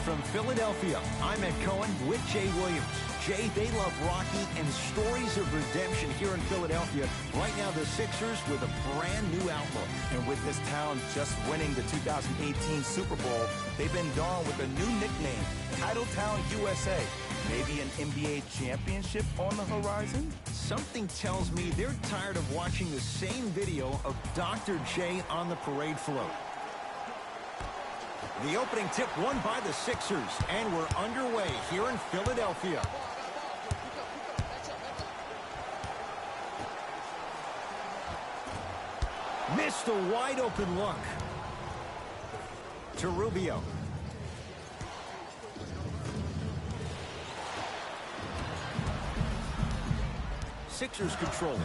from Philadelphia, I'm Ed Cohen with Jay Williams. Jay, they love Rocky and stories of redemption here in Philadelphia. Right now, the Sixers with a brand new outlook. And with this town just winning the 2018 Super Bowl, they've been donned with a new nickname, Titletown USA. Maybe an NBA championship on the horizon? Something tells me they're tired of watching the same video of Dr. J on the parade float. The opening tip won by the Sixers, and we're underway here in Philadelphia. Missed a wide open look. To Rubio. Sixers control it.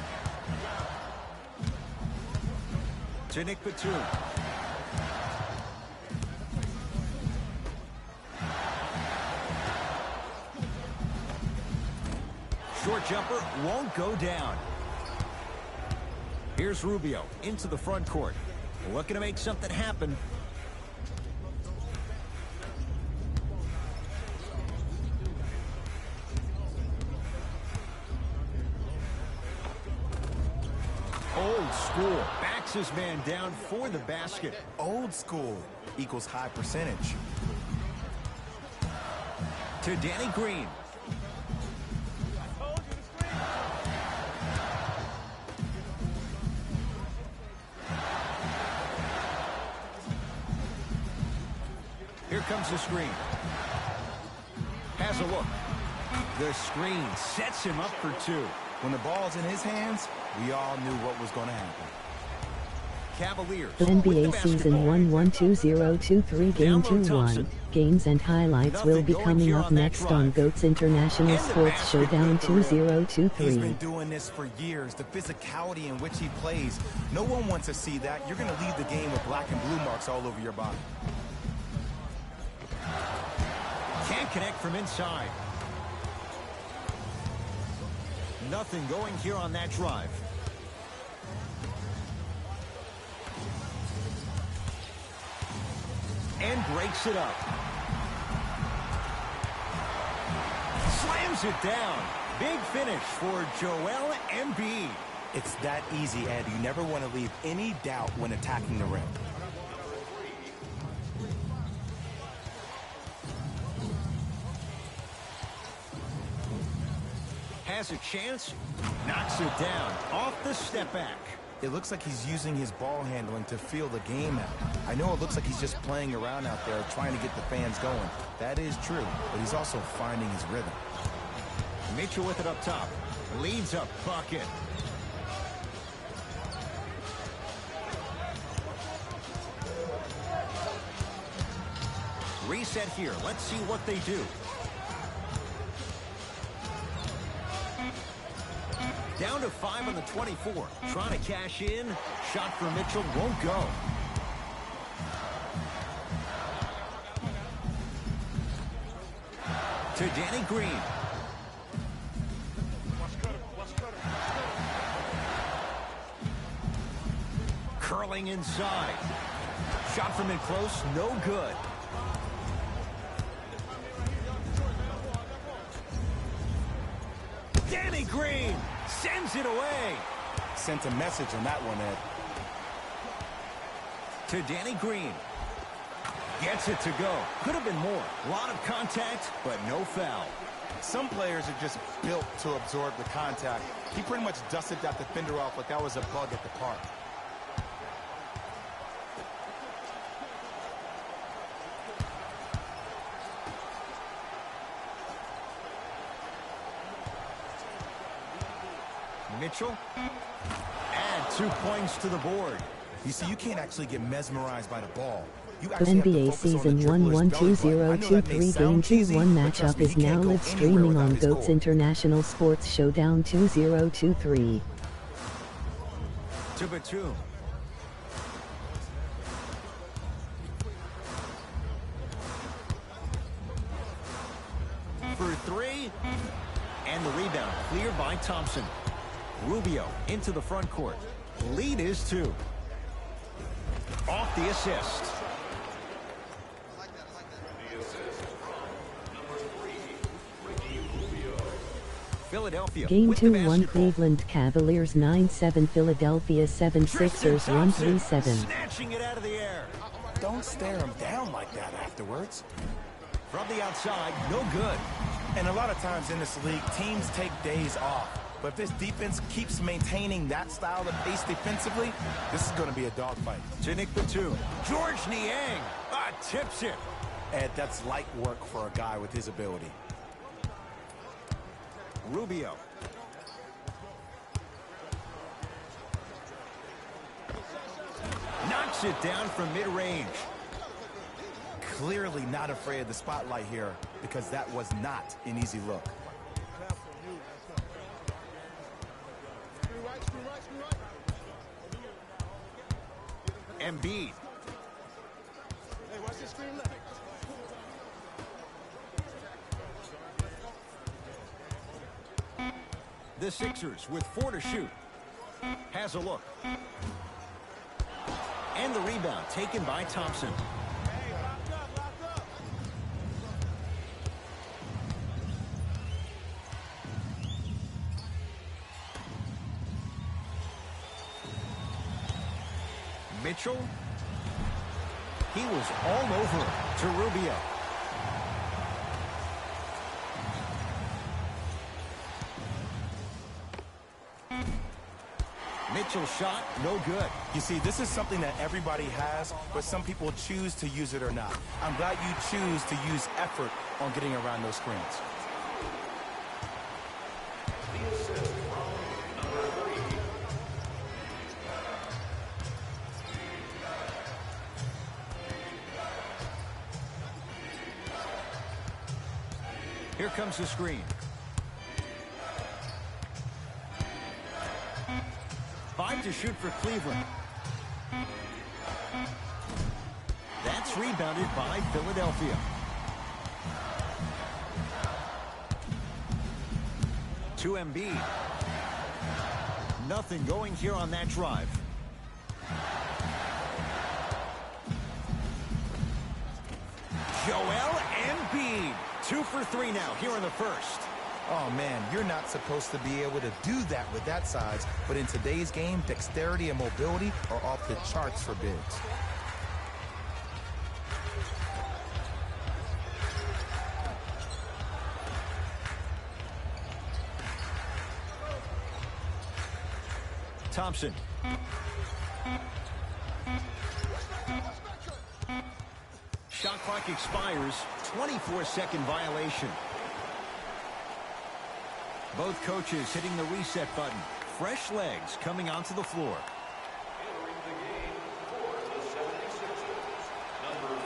To Nick Batum. Short jumper won't go down. Here's Rubio into the front court. Looking to make something happen. Old school. Backs his man down for the basket. Old school equals high percentage. To Danny Green. Here comes the screen. Has a look. The screen sets him up for two. When the ball's in his hands, we all knew what was going to happen. Cavaliers. The NBA Season 1-1-2023 Game 2-1. Games and highlights will be coming up next on GOAT's International Sports Showdown 2023. He's been doing this for years. The physicality in which he plays. No one wants to see that. You're going to leave the game with black and blue marks all over your body. Can't connect from inside. Nothing going here on that drive. And breaks it up. Slams it down. Big finish for Joel Embiid. It's that easy, Ed. You never want to leave any doubt when attacking the rim. Has a chance, knocks it down, off the step back. It looks like he's using his ball handling to feel the game out. I know it looks like he's just playing around out there trying to get the fans going. That is true, but he's also finding his rhythm. Mitchell with it up top. Leads a bucket. Reset here. Let's see what they do. Down to 5 on the 24. Trying to cash in. Shot for Mitchell won't go. To Danny Green. Curling inside. Shot from in close. No good. Danny Green sends it away. Sent a message on that one, Ed. To Danny Green. Gets it to go. Could have been more. A lot of contact, but no foul. Some players are just built to absorb the contact. He pretty much dusted that defender off like that was a bug at the park. Mitchell. Add 2 points to the board. You see, you can't actually get mesmerized by the ball. You The actually NBA have to focus Season on the 1-1-2023 Game 2-1 matchup is now live streaming on GOAT's International Sports Showdown 2023. To Batum. For 3. And the rebound cleared by Thompson. Rubio into the front court. Lead is 2. Off the assist. Philadelphia Game with the 2-1 basketball. Cleveland Cavaliers 9-7 Philadelphia 7 Sixers Thompson 137. snatching it out of the air. Don't stare him down like that afterwards. From the outside, no good. And a lot of times in this league, teams take days off. But if this defense keeps maintaining that style of pace defensively, this is going to be a dogfight. To Nick Batum. George Niang tips it. Ed, that's light work for a guy with his ability. Rubio. Knocks it down from mid-range. Clearly not afraid of the spotlight here because that was not an easy look. Embiid. The Sixers with 4 to shoot. Has a look. And the rebound taken by Thompson. Mitchell. He was all over it to Rubio. Mitchell's shot, no good. You see, this is something that everybody has, but some people choose to use it or not. I'm glad you choose to use effort on getting around those screens. Here comes the screen. 5 to shoot for Cleveland. That's rebounded by Philadelphia. To Embiid. Nothing going here on that drive. Joel Embiid. 2 for 3 now here in the first. Oh, man, you're not supposed to be able to do that with that size, but in today's game, dexterity and mobility are off the charts for bigs. Thompson. Shot clock expires. 24-second violation. Both coaches hitting the reset button. Fresh legs coming onto the floor. Entering the game for the 76ers, number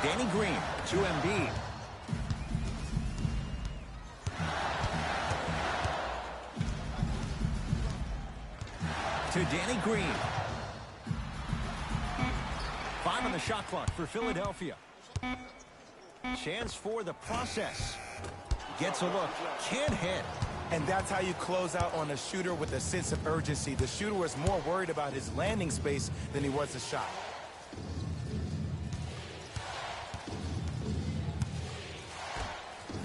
50, Danny Green to Embiid. To Danny Green. 5 on the shot clock for Philadelphia. Chance for the process. Gets a look. Can't hit. And that's how you close out on a shooter with a sense of urgency. The shooter was more worried about his landing space than he was the shot.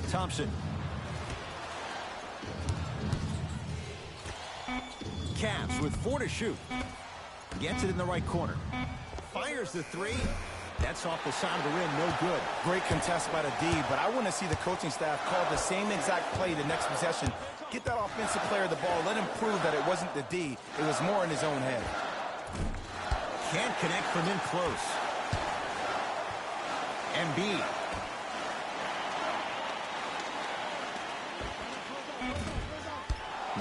Thompson. Cavs with 4 to shoot. Gets it in the right corner. Fires the 3. That's off the side of the rim, no good. Great contest by the D, but I want to see the coaching staff call the same exact play the next possession. Get that offensive player the ball. Let him prove that it wasn't the D. It was more in his own head. Can't connect from in close. Embiid.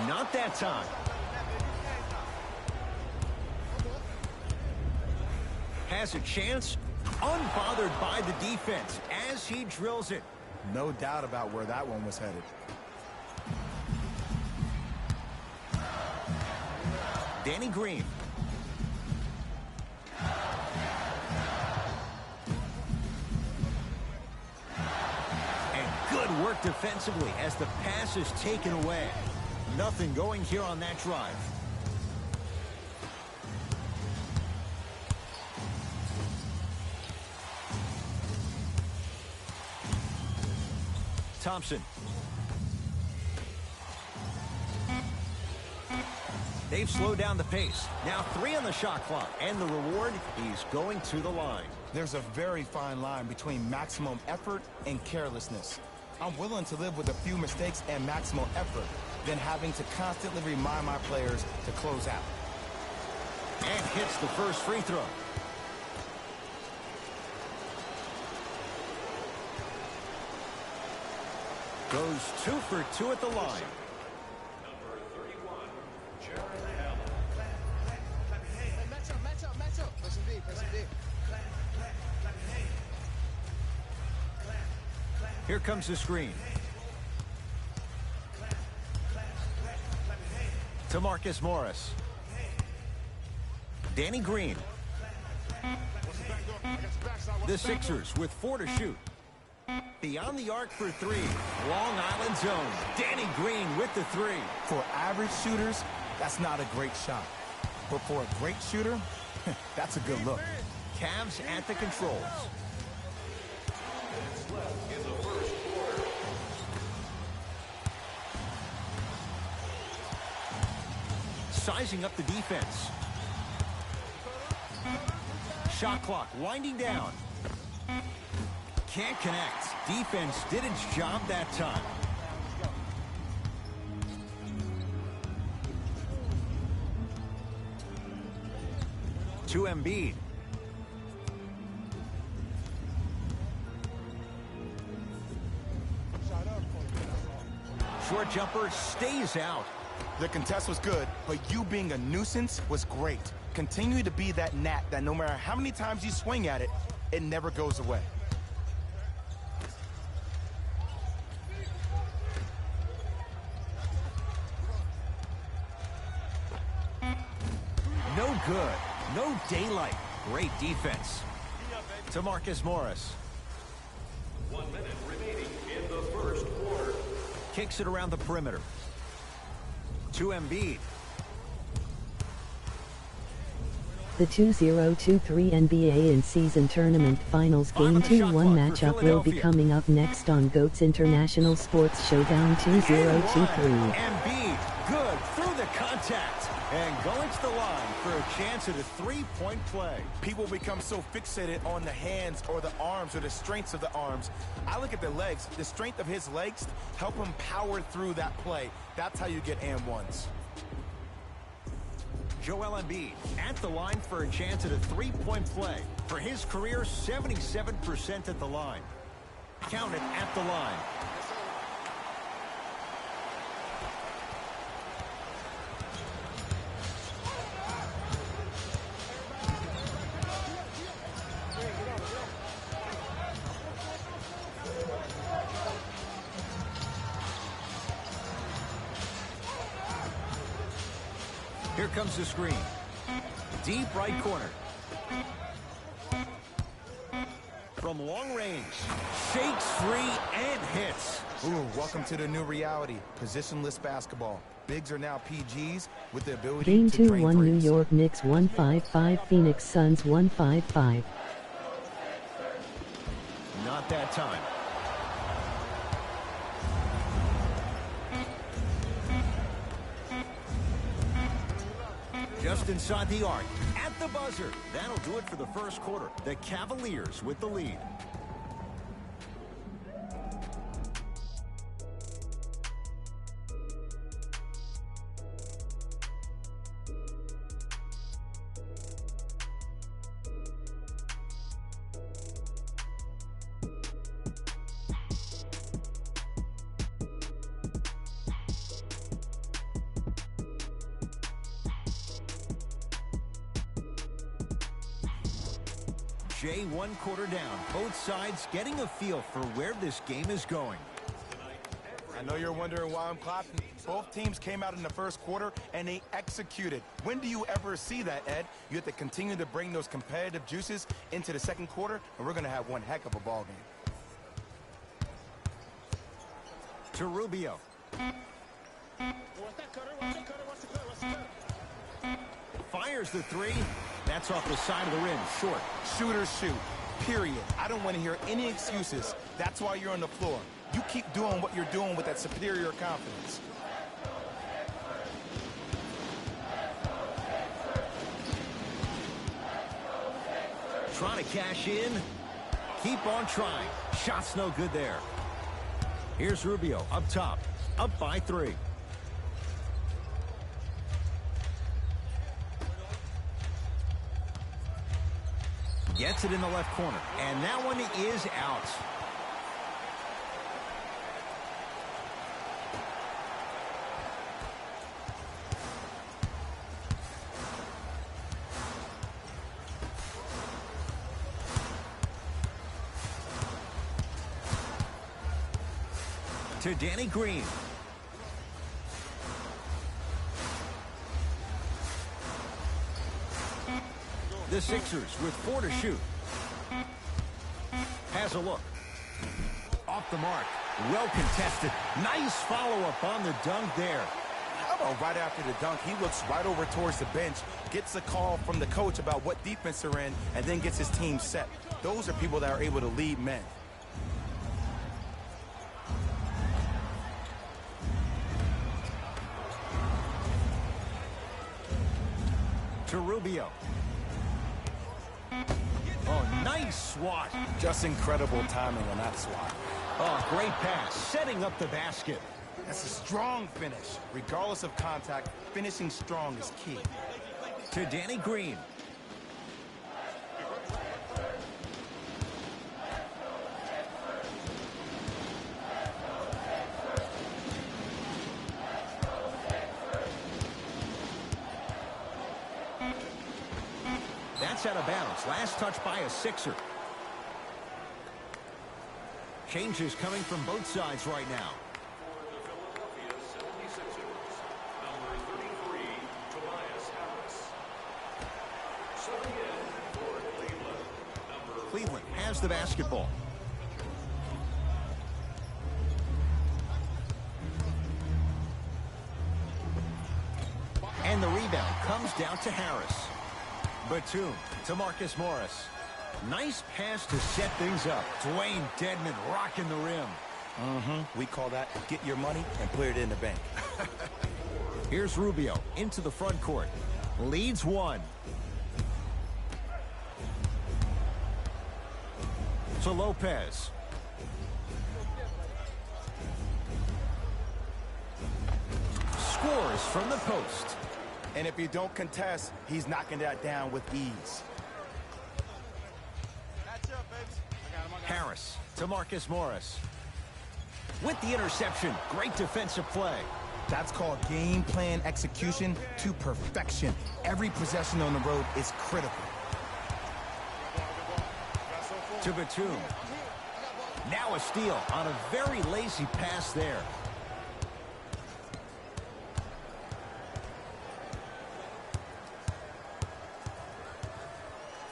Not that time. Has a chance, unbothered by the defense as he drills it. No doubt about where that one was headed. Danny Green. And good work defensively as the pass is taken away. Nothing going here on that drive. Thompson. They've slowed down the pace. Now 3 on the shot clock. And the reward, he's going to the line. There's a very fine line between maximum effort and carelessness. I'm willing to live with a few mistakes and maximum effort than having to constantly remind my players to close out. And hits the first free throw. Goes 2 for 2 at the line. Number 31, Jared Allen. Match up. Pressing D. Here comes the screen. To Marcus Morris. Danny Green. The Sixers with 4 to shoot. Beyond the arc for 3. Long Island zone. Danny Green with the 3. For average shooters, that's not a great shot. But for a great shooter, that's a good look. Cavs at the controls. In the first quarter. Sizing up the defense. Shot clock winding down. Can't connect. Defense did its job that time. To Embiid. Short jumper stays out. The contest was good, but you being a nuisance was great. Continue to be that gnat that no matter how many times you swing at it, it never goes away. No good. No daylight. Great defense. To Marcus Morris. 1 minute remaining in the first quarter. Kicks it around the perimeter. To Embiid. The 2023 NBA in-season tournament finals game 2-1 matchup will be coming up next on GOAT's International Sports Showdown 2023. Embiid, good through the contact and going to the line for a chance at a three-point play. People become so fixated on the hands or the arms or the strengths of the arms. I look at the legs. The strength of his legs help him power through that play. That's how you get and ones. Joel Embiid at the line for a chance at a three-point play. For his career, 77% at the line. Count it at the line. Here comes the screen. Deep right corner. From long range. Shakes free and hits. Ooh, welcome to the new reality. Positionless basketball. Bigs are now PGs with the ability Game to drain 2-1 New threes. York Knicks 155, Phoenix Suns 155. Not that time. Just inside the arc, at the buzzer. That'll do it for the first quarter. The Cavaliers with the lead. Jay, 1 quarter down. Both sides getting a feel for where this game is going. I know you're wondering why I'm clapping. Both teams came out in the first quarter and they executed. When do you ever see that, Ed? You have to continue to bring those competitive juices into the second quarter, and we're going to have one heck of a ball game. To Rubio. Fires the 3. That's off the side of the rim, short. Shooters shoot, period. I don't want to hear any excuses. That's why you're on the floor. You keep doing what you're doing with that superior confidence. Trying to cash in. Keep on trying. Shot's no good there. Here's Rubio up top. Up by 3. Gets it in the left corner. And that one is out. To Danny Green. The Sixers with 4 to shoot. Has a look. Off the mark. Well contested. Nice follow-up on the dunk there. How about right after the dunk, he looks right over towards the bench, gets a call from the coach about what defense they're in, and then gets his team set. Those are people that are able to lead men. To Rubio. Oh, nice swat. Just incredible timing on that swat. Oh, great pass. Setting up the basket. That's a strong finish. Regardless of contact, finishing strong is key. To Danny Green. That's out of bounds. Last touch by a Sixer. Changes coming from both sides right now. For the Philadelphia 76ers, number 33, Tobias Harris. Subbing in for Cleveland, number Cleveland has the basketball. And the rebound comes down to Harris. Batum to Marcus Morris. Nice pass to set things up. Dwayne Dedmon rocking the rim. We call that get your money and put it in the bank. Here's Rubio into the front court. Leads 1. To Lopez. Scores from the post. And if you don't contest, he's knocking that down with ease. Harris to Marcus Morris. With the interception, great defensive play. That's called game plan execution to perfection. Every possession on the road is critical. To Batum. Now a steal on a very lazy pass there.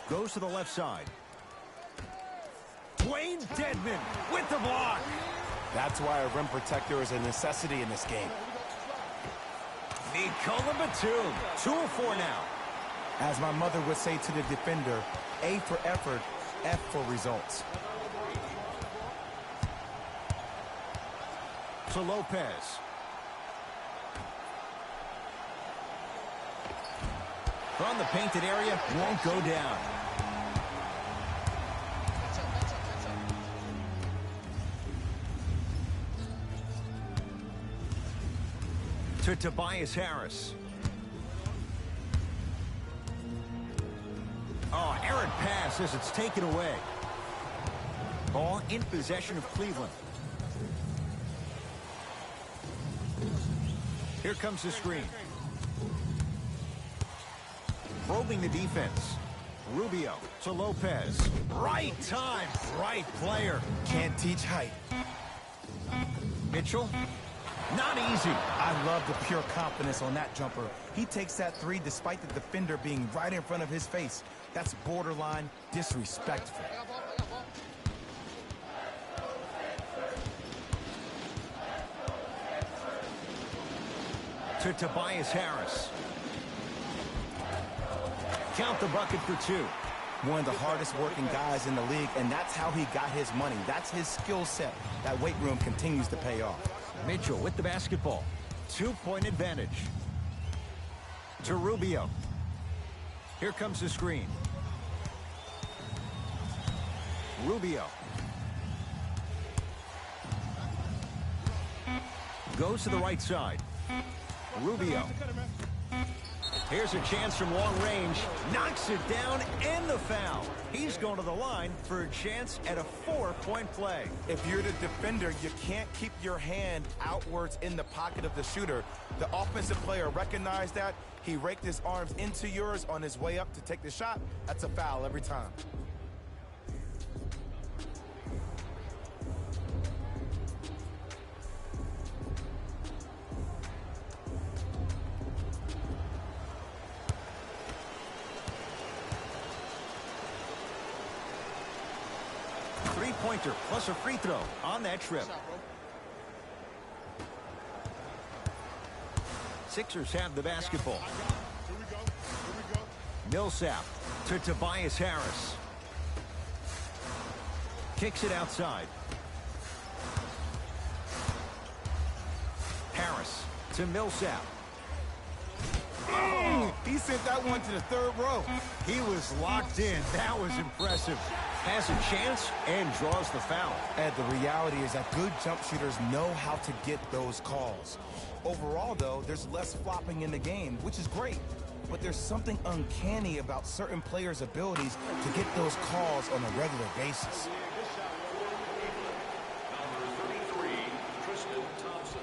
Goes to the left side. Dwayne Dedmon with the block. That's why a rim protector is a necessity in this game. Nikola Batum, 2 of 4 now. As my mother would say to the defender, A for effort, F for results. To Lopez. From the painted area, won't go down. To Tobias Harris. Oh, errant pass as it's taken away. Ball in possession of Cleveland. Here comes the screen. Probing the defense. Rubio to Lopez. Right time, right player. Can't teach height. Mitchell. Not easy. I love the pure confidence on that jumper. He takes that 3 despite the defender being right in front of his face. That's borderline disrespectful. To Tobias Harris. Count the bucket for 2. One of the hardest working guys in the league, and that's how he got his money. That's his skill set. That weight room continues to pay off. Mitchell with the basketball. 2-point advantage. To Rubio. Here comes the screen. Rubio. Goes to the right side. Rubio. Here's a chance from long range. Knocks it down and the foul. He's going to the line for a chance at a 4-point play. If you're the defender, you can't keep your hand outwards in the pocket of the shooter. The offensive player recognized that. He raked his arms into yours on his way up to take the shot. That's a foul every time. Three-pointer plus a free throw on that trip. Sixers have the basketball. Here we go. Millsap to Tobias Harris. Kicks it outside. Harris to Millsap. He sent that one to the third row. He was locked in. That was impressive. Has a chance and draws the foul. And the reality is that good jump shooters know how to get those calls. Overall, though, there's less flopping in the game, which is great. But there's something uncanny about certain players' abilities to get those calls on a regular basis. Number 33, Tristan Thompson.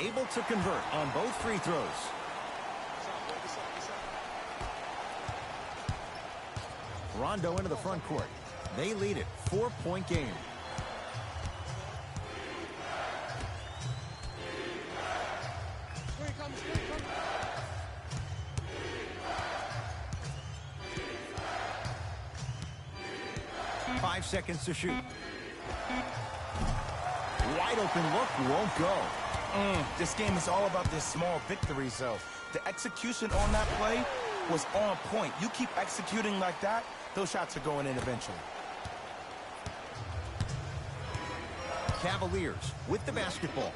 Able to convert on both free throws. Rondo into the front court. They lead it. 4-point game. Screen come. 5 seconds to shoot. Wide open look won't go. This game is all about the small victories, though. The execution on that play was on point. You keep executing like that, those shots are going in eventually. Cavaliers with the basketball.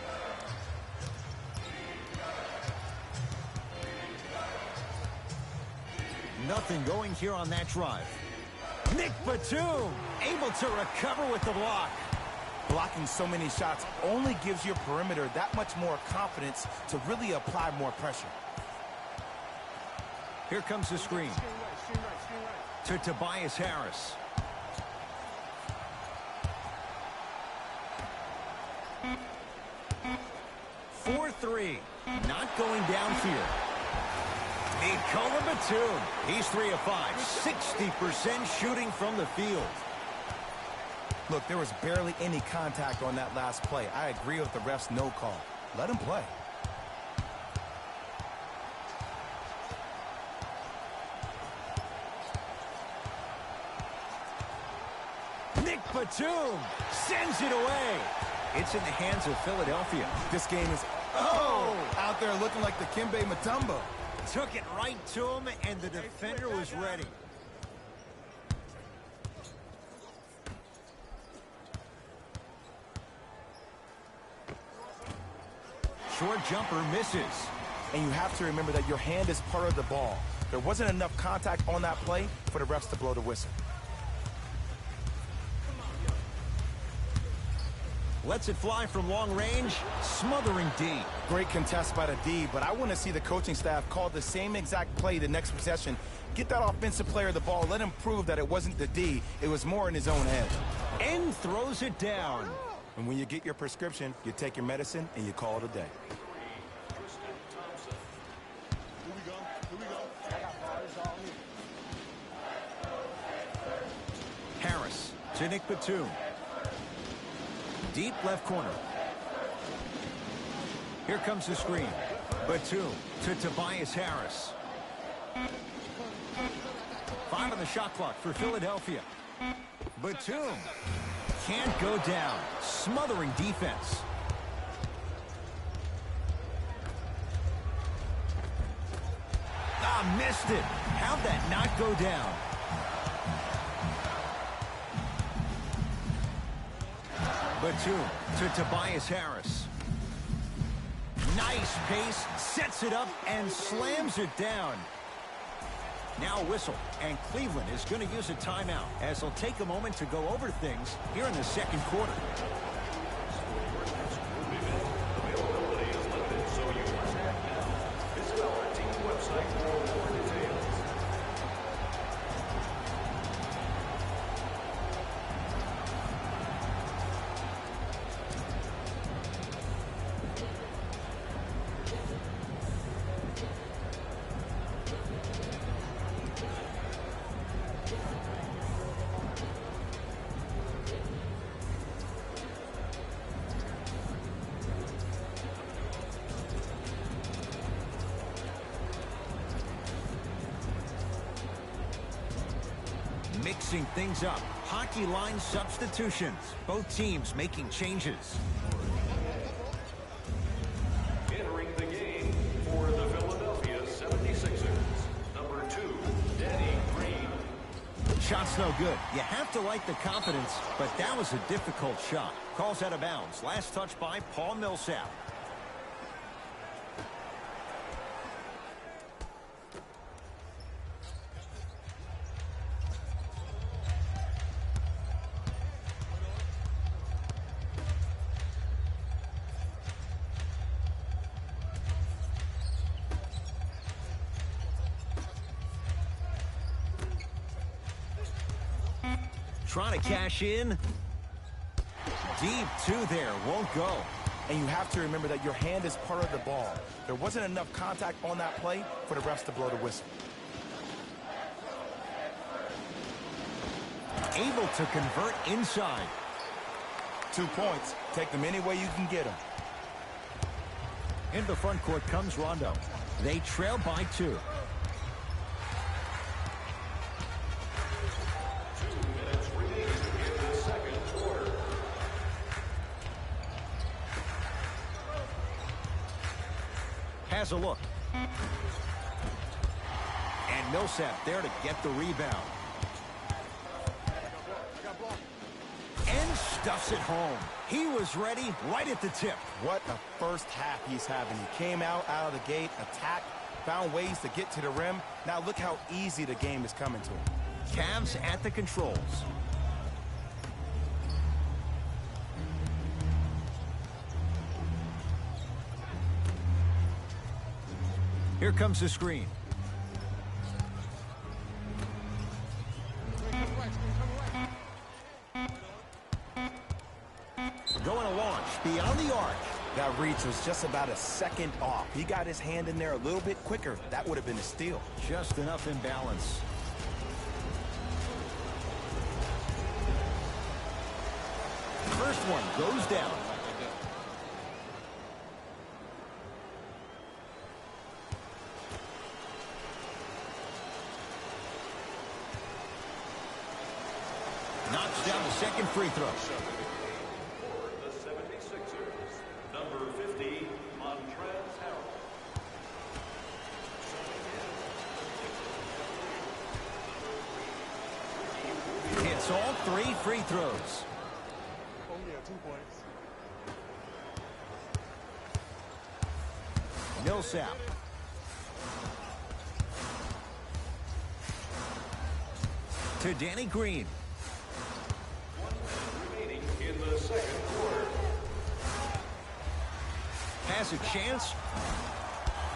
Nothing going here on that drive. Nick Batum able to recover with the block. Blocking so many shots only gives your perimeter that much more confidence to really apply more pressure. Here comes the screen. Screen right. To Tobias Harris. For 3. Not going downfield. Nikola Batum. He's 3 of 5. 60% shooting from the field. Look, there was barely any contact on that last play. I agree with the ref's no call. Let him play. Nick Batum sends it away. It's in the hands of Philadelphia. This game is, out there looking like the Kimbe Mutombo. Took it right to him, and the defender was ready. Short jumper misses. And you have to remember that your hand is part of the ball. There wasn't enough contact on that play for the refs to blow the whistle. Lets it fly from long range, smothering D. Great contest by the D, but I want to see the coaching staff call the same exact play the next possession. Get that offensive player the ball. Let him prove that it wasn't the D. It was more in his own head. And throws it down. And when you get your prescription, you take your medicine and you call it a day. Tristan Thompson. Here we go. I got bars all here. Harris to Nick Batum. Deep left corner. Here comes the screen. Batum to Tobias Harris. 5 on the shot clock for Philadelphia. Batum can't go down. Smothering defense. Missed it. How'd that not go down? Batum to Tobias Harris. Nice pace, sets it up, and slams it down. Now a whistle, and Cleveland is going to use a timeout as they'll take a moment to go over things here in the second quarter. Availability is limited, so you must act now. Visit our team website for more details. Mixing things up. Hockey line substitutions. Both teams making changes. Entering the game for the Philadelphia 76ers, number 2, Danny Green. Shot's no good. You have to like the confidence, but that was a difficult shot. Calls out of bounds. Last touch by Paul Millsap. Trying to cash in. Deep two there. Won't go. And you have to remember that your hand is part of the ball. There wasn't enough contact on that play for the refs to blow the whistle. Able to convert inside. 2 points. Take them any way you can get them. In the front court comes Rondo. They trail by 2. Has a look. And Millsap there to get the rebound. And stuffs it home. He was ready right at the tip. What a first half he's having. He came out of the gate, attacked, found ways to get to the rim. Now look how easy the game is coming to him. Cavs at the controls. Here comes the screen. Going to launch beyond the arc. That reach was just about a second off. He got his hand in there a little bit quicker. That would have been a steal. Just enough imbalance. First one goes down. Knocks down the second free throw. For the 76ers, number 50, Montrezl Harrell. Hits all 3 free throws. Oh, yeah, 2 points. Millsap. To Danny Green. Remaining in the second quarter. Has a chance.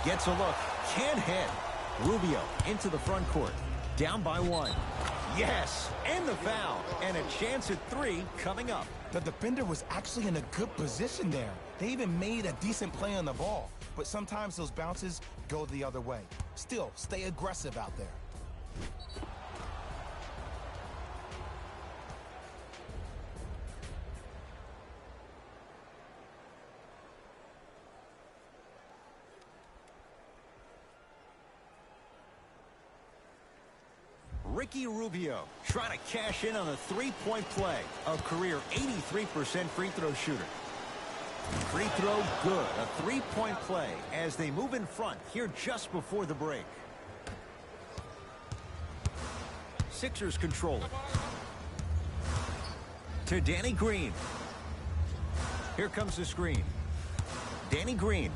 Gets a look. Can't hit. Rubio into the front court. Down by 1. Yes, and the foul. And a chance at 3 coming up. The defender was actually in a good position there. They even made a decent play on the ball. But sometimes those bounces go the other way. Still, stay aggressive out there. Ricky Rubio trying to cash in on a 3-point play. A career 83% free throw shooter. Free throw good. A 3-point play as they move in front here just before the break. Sixers control it. To Danny Green. Here comes the screen. Danny Green.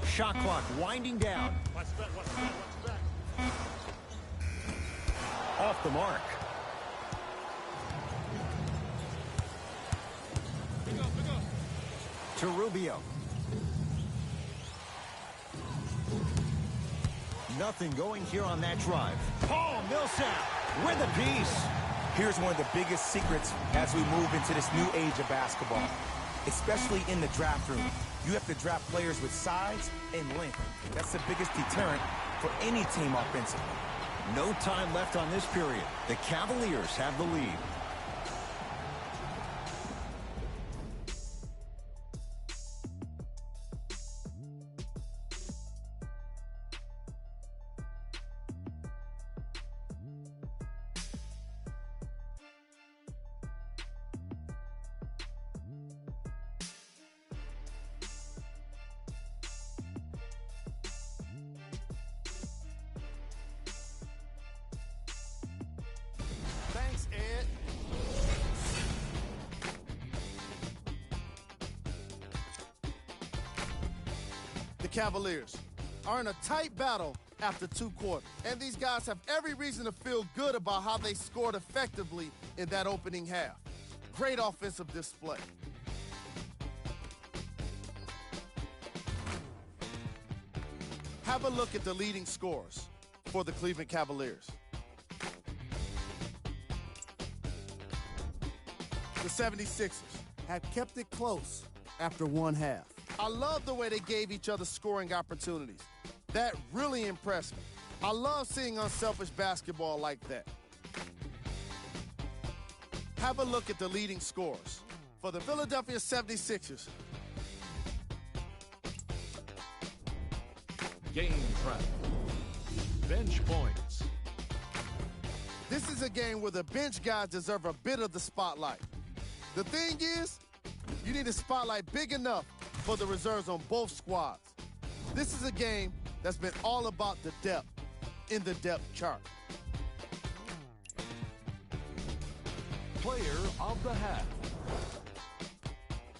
Shot clock winding down. Watch back, watch back, watch back. Off the mark. Pick up, pick up. To Rubio. Nothing going here on that drive. Paul Millsap with a piece. Here's one of the biggest secrets as we move into this new age of basketball, especially in the draft room. You have to draft players with size and length. That's the biggest deterrent for any team offensively. No time left on this period. The Cavaliers have the lead. Thanks, Ed. The Cavaliers are in a tight battle after 2 quarters, and these guys have every reason to feel good about how they scored effectively in that opening half. Great offensive display. Have a look at the leading scorers for the Cleveland Cavaliers. The 76ers have kept it close after 1 half. I love the way they gave each other scoring opportunities. That really impressed me. I love seeing unselfish basketball like that. Have a look at the leading scorers for the Philadelphia 76ers. Game track. Bench points. This is a game where the bench guys deserve a bit of the spotlight. The thing is, you need a spotlight big enough for the reserves on both squads. This is a game that's been all about the depth in the depth chart. Player of the half.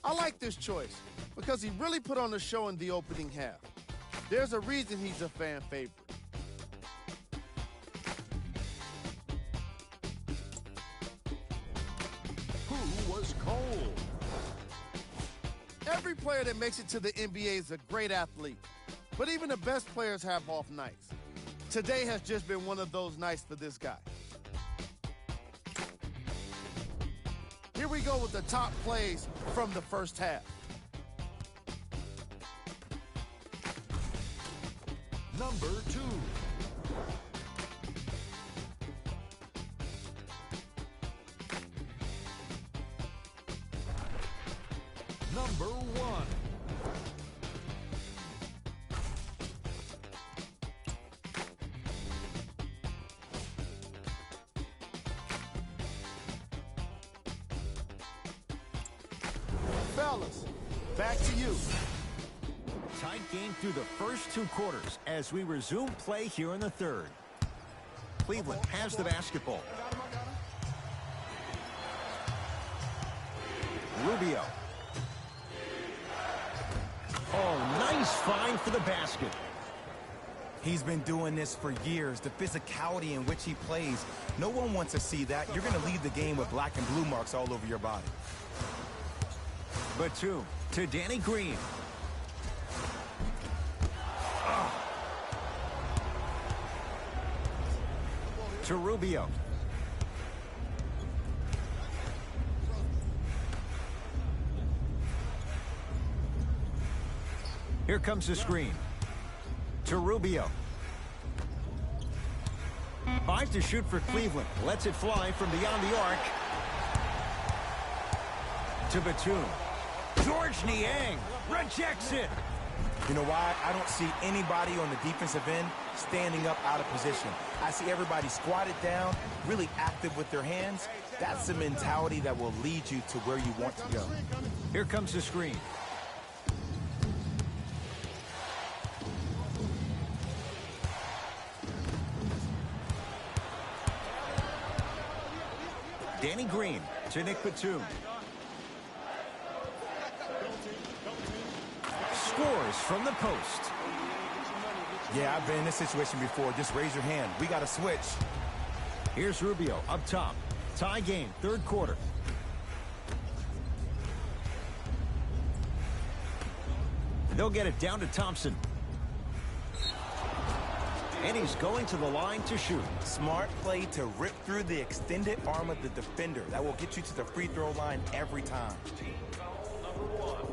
I like this choice because he really put on the show in the opening half. There's a reason he's a fan favorite. Who was cold? Every player that makes it to the NBA is a great athlete, but even the best players have off nights. Today has just been one of those nights for this guy. Here we go with the top plays from the first half. Number 2. Number 1. Fellas, back to you. Tight game through the first 2 quarters as we resume play here in the third. Cleveland has the basketball. Rubio. Oh, nice find for the basket. He's been doing this for years. The physicality in which he plays, no one wants to see that. You're going to leave the game with black and blue marks all over your body. Batum to Danny Green. To Rubio. Here comes the screen. To Rubio. 5 to shoot for Cleveland. Lets it fly from beyond the arc. To Batum. George Niang rejects it. You know why? I don't see anybody on the defensive end standing up out of position. I see everybody squatted down, really active with their hands. That's the mentality that will lead you to where you want to go. Here comes the screen. Danny Green to Nick Batum. Scores from the post. Yeah, I've been in this situation before. Just raise your hand. We got to switch. Here's Rubio up top. Tie game, third quarter. They'll get it down to Thompson. And he's going to the line to shoot. Smart play to rip through the extended arm of the defender. That will get you to the free throw line every time. Team foul number 1.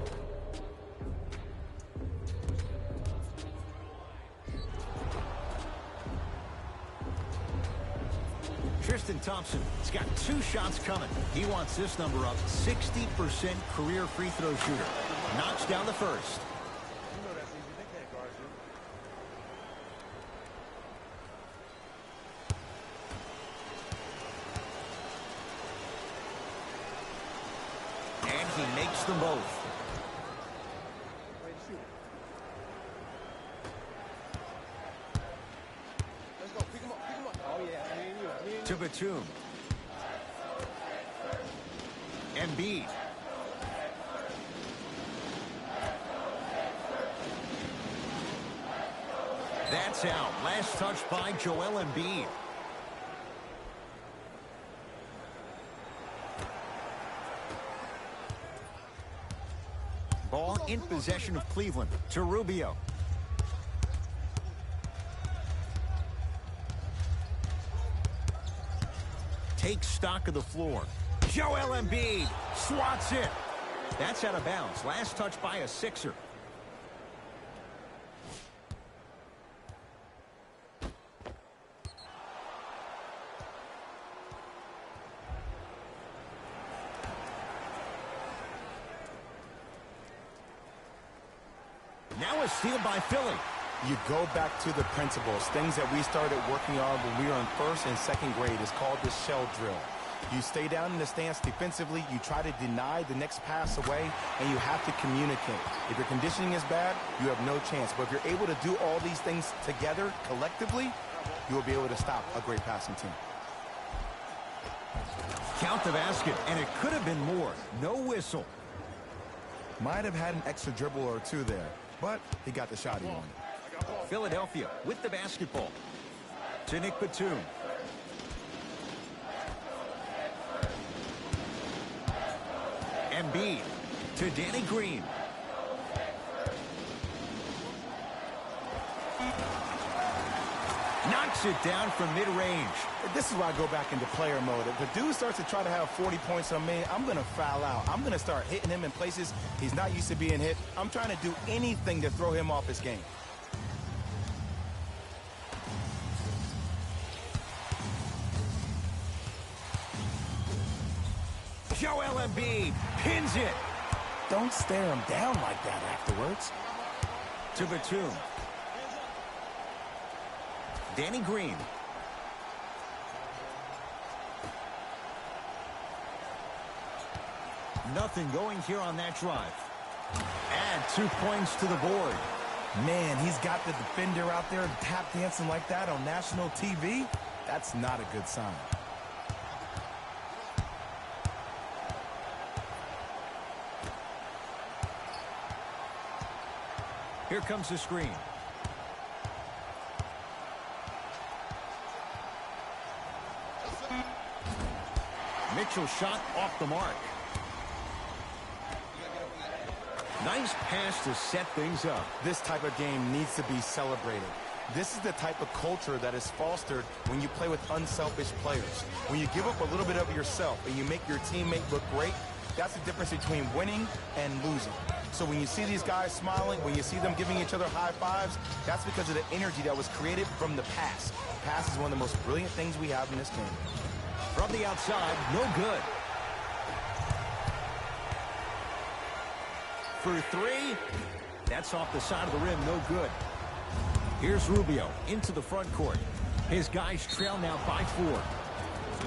Tristan Thompson has got 2 shots coming. He wants this number up. 60% career free throw shooter. Knocks down the first. And he makes them both. To Batum. Embiid. That's out. Last touch by Joel Embiid. Ball in possession of Cleveland to Rubio. Takes stock of the floor. Joel Embiid swats it. That's out of bounds. Last touch by a Sixer. Now a steal by Philly. You go back to the principles, things that we started working on when we were in first and second grade. Is called the shell drill. You stay down in the stance defensively, you try to deny the next pass away, and you have to communicate. If your conditioning is bad, you have no chance. But if you're able to do all these things together, collectively, you will be able to stop a great passing team. Count the basket, and it could have been more. No whistle. Might have had an extra dribble or two there, but he got the shot he wanted. Philadelphia with the basketball. To Nick Batum. Embiid to Danny Green. Knocks it down from mid-range. This is why I go back into player mode. If the dude starts to try to have 40 points on me, I'm going to foul out. I'm going to start hitting him in places he's not used to being hit. I'm trying to do anything to throw him off his game. Joel Embiid pins it. Don't stare him down like that afterwards. To Batum. Danny Green. Nothing going here on that drive. Add 2 points to the board. Man, he's got the defender out there tap dancing like that on national TV. That's not a good sign. Here comes the screen. Mitchell shot off the mark. Nice pass to set things up. This type of game needs to be celebrated. This is the type of culture that is fostered when you play with unselfish players. When you give up a little bit of yourself and you make your teammate look great, that's the difference between winning and losing. So when you see these guys smiling, when you see them giving each other high fives, that's because of the energy that was created from the pass. Pass is one of the most brilliant things we have in this game. From the outside, no good. For 3, that's off the side of the rim, no good. Here's Rubio into the front court. His guys trail now by 4.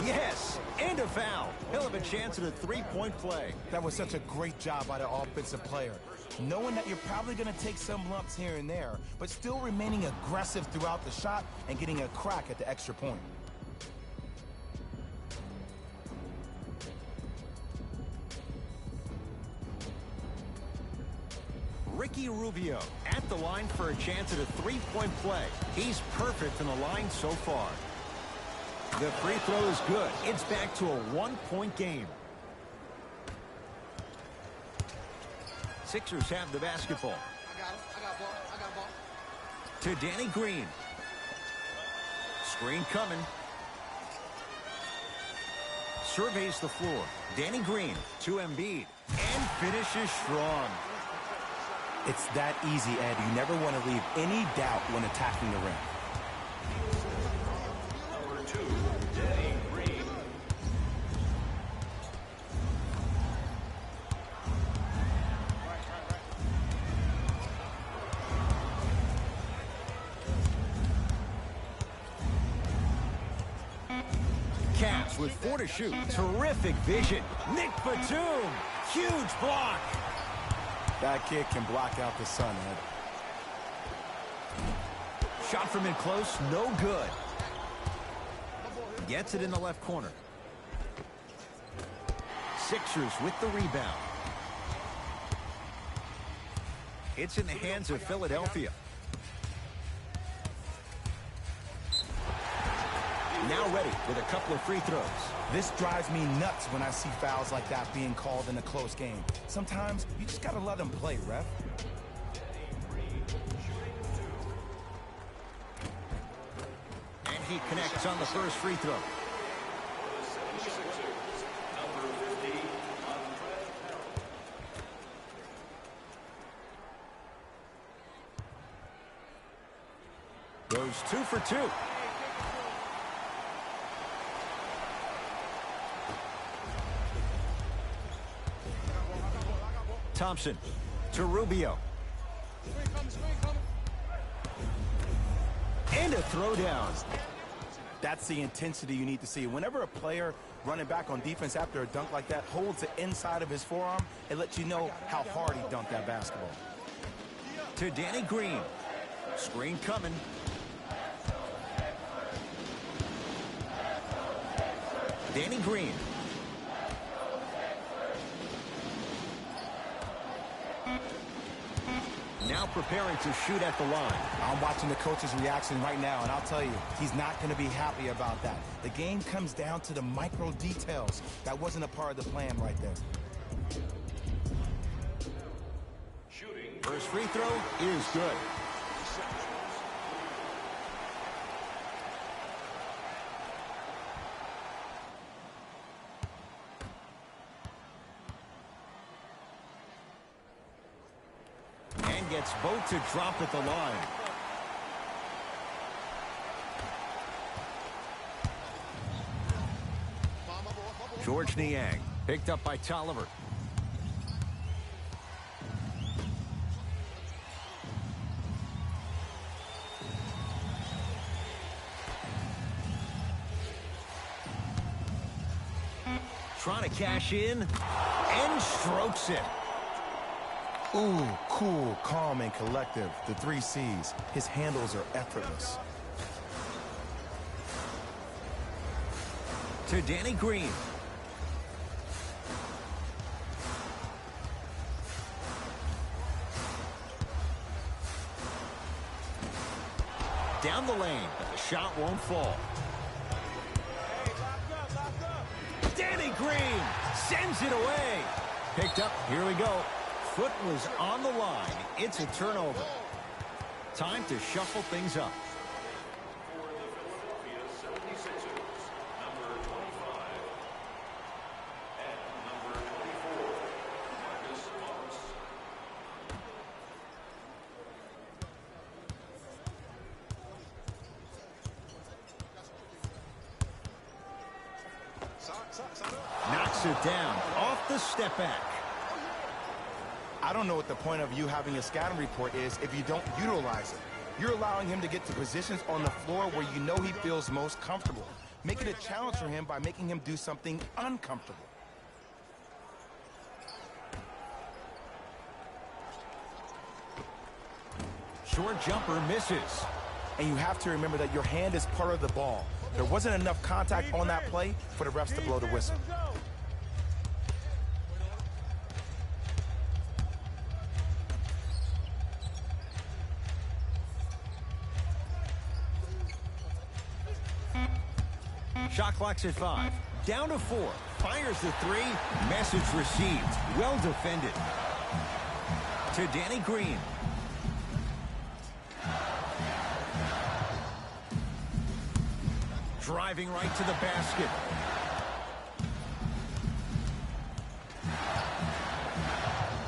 Yes, and a foul. He'll have a chance at a 3-point play. That was such a great job by the offensive player. Knowing that you're probably going to take some lumps here and there, but still remaining aggressive throughout the shot and getting a crack at the extra point. Ricky Rubio at the line for a chance at a three-point play. He's perfect from the line so far. The free throw is good. It's back to a one-point game. Sixers have the basketball. I got ball. To Danny Green. Screen coming. Surveys the floor. Danny Green to Embiid. And finishes strong. It's that easy, Ed. You never want to leave any doubt when attacking the rim. Number 2, Danny Green. Cavs with 4 to shoot. Terrific vision. Nick Batum. Huge block. That kid can block out the sun, Ed. Shot from in close. No good. Gets it in the left corner. Sixers with the rebound. It's in the hands of Philadelphia. Now ready with a couple of free throws. This drives me nuts when I see fouls like that being called in a close game. Sometimes you just gotta let them play, ref. And he connects on the first free throw. Number 50, Goes 2 for 2. Thompson to Rubio. And a throwdown. That's the intensity you need to see. Whenever a player running back on defense after a dunk like that holds the inside of his forearm, it lets you know how hard he dunked that basketball. To Danny Green. Screen coming. Danny Green. Now preparing to shoot at the line. I'm watching the coach's reaction right now, and I'll tell you, he's not going to be happy about that. The game comes down to the micro details. That wasn't a part of the plan right there. shooting. First free throw is good. And gets both to drop at the line. George Niang picked up by Tolliver. Trying to cash in and strokes it. Ooh, cool, calm, and collective. The 3 C's. His handles are effortless. To Danny Green. Down the lane, but the shot won't fall. Danny Green sends it away. Picked up, here we go. Foot was on the line. It's a turnover. Time to shuffle things up. For the Philadelphia 76ers, number 25 and number 24, Marcus Morris. Knocks it down off the step back. I don't know what the point of you having a scouting report is if you don't utilize it. You're allowing him to get to positions on the floor where you know he feels most comfortable. Make it a challenge for him by making him do something uncomfortable. Short jumper misses. And you have to remember that your hand is part of the ball. There wasn't enough contact on that play for the refs to blow the whistle. Shot clock's at 5. Down to 4. Fires the 3. Message received. Well defended. To Danny Green. Driving right to the basket.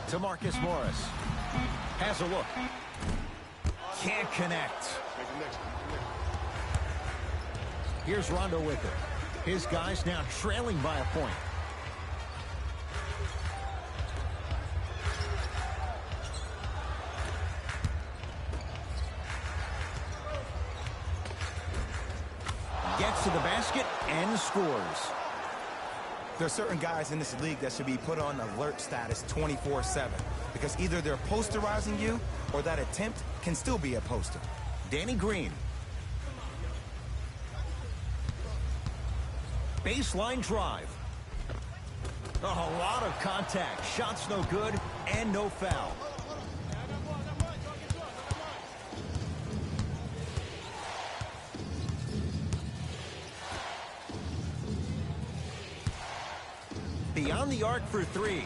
To Marcus Morris. Has a look. Can't connect. Here's Rondo with it. His guys now trailing by a point. Gets to the basket and scores. There are certain guys in this league that should be put on alert status 24/7 because either they're posterizing you or that attempt can still be a poster. Danny Green. Baseline drive. A lot of contact. Shots no good and no foul. Beyond the arc for 3.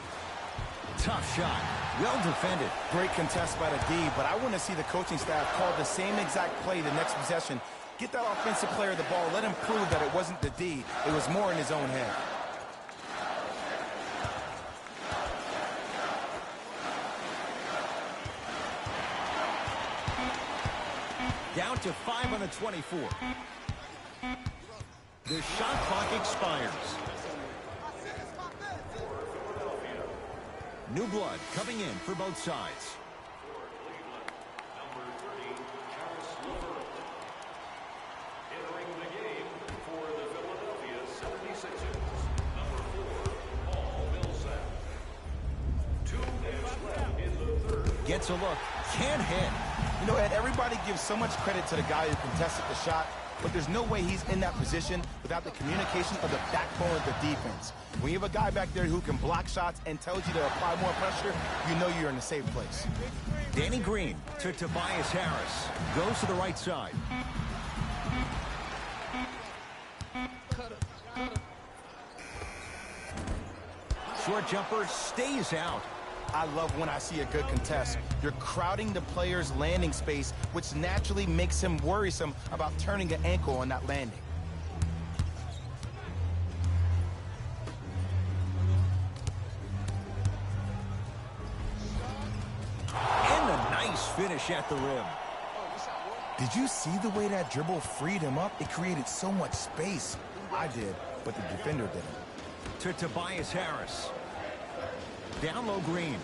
Tough shot. Well defended. Great contest by the D, but I want to see the coaching staff call the same exact play the next possession. Get that offensive player the ball. Let him prove that it wasn't the D. It was more in his own head. Down to 5 on the 24. The shot clock expires. New blood coming in for both sides. Entering the game for the Philadelphia 76ers, number 4, Paul Millsap. 2 minutes left in the third. Gets a look. Can't hit. You know, Ed, everybody gives so much credit to the guy who contested the shot, but there's no way he's in that position without the communication of the backbone of the defense. When you have a guy back there who can block shots and tells you to apply more pressure, you know you're in a safe place. Danny Green to Tobias Harris. Goes to the right side. Short jumper stays out. I love when I see a good contest. You're crowding the player's landing space, which naturally makes him worrisome about turning an ankle on that landing. And a nice finish at the rim. Did you see the way that dribble freed him up? It created so much space. I did, but the defender didn't. To Tobias Harris. Down low Green.